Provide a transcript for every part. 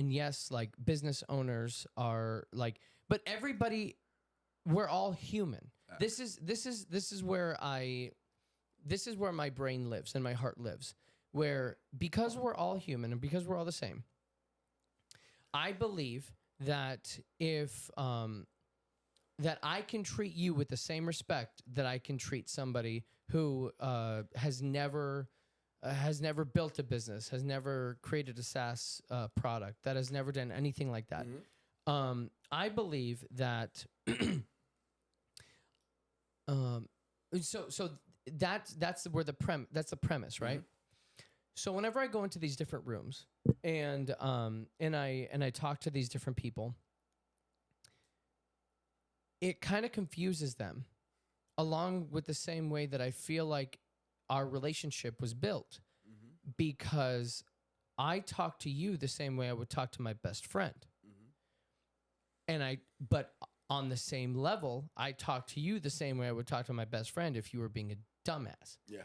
and yes, like business owners are like, but everybody, we're all human. This is where my brain lives and my heart lives, where because we're all human and because we're all the same, I believe that if that I can treat you with the same respect that I can treat somebody who has never built a business, has never created a SaaS product, that has never done anything like that. I believe that. So that's where that's the premise, right? So whenever I go into these different rooms and I talk to these different people, it kind of confuses them, along with the same way that I feel like our relationship was built, because I talk to you the same way I would talk to my best friend. But on the same level, I talk to you the same way I would talk to my best friend if you were being a dumbass. Yeah.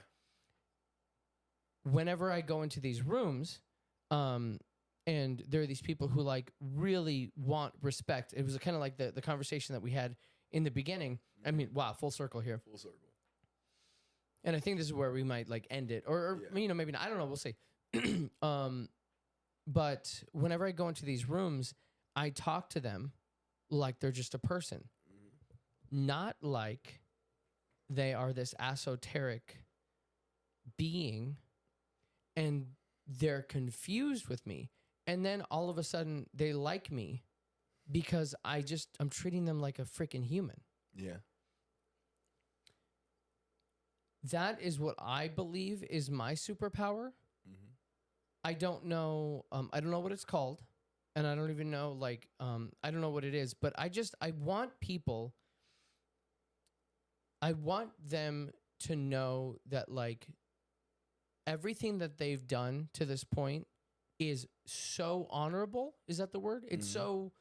Whenever I go into these rooms, and there are these people who like really want respect. It was kind of like the conversation that we had in the beginning. I mean, wow, full circle here. Full circle. And I think this is where we might like end it, or you know, maybe not. I don't know. We'll see. But whenever I go into these rooms, I talk to them like they're just a person, not like they are this esoteric being, and they're confused with me. And then all of a sudden they like me because I'm treating them like a freaking human. Yeah. That is what I believe is my superpower. I don't know. I don't know what it's called. And I don't even know, like, I don't know what it is, but I want them to know that, like, everything that they've done to this point is so honorable. Is that the word? It's so,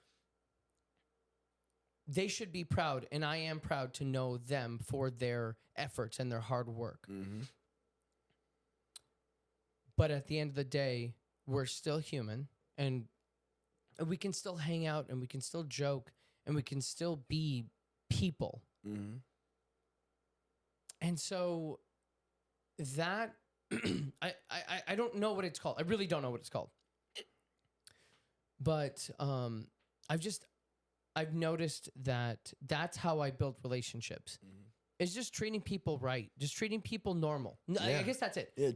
they should be proud. And I am proud to know them for their efforts and their hard work. But at the end of the day, we're still human, and we can still hang out, and we can still joke, and we can still be people. And so that I don't know what it's called. I really don't know what it's called. But I've noticed that that's how I build relationships. It's just treating people right, just treating people normal. I guess that's it. Yeah,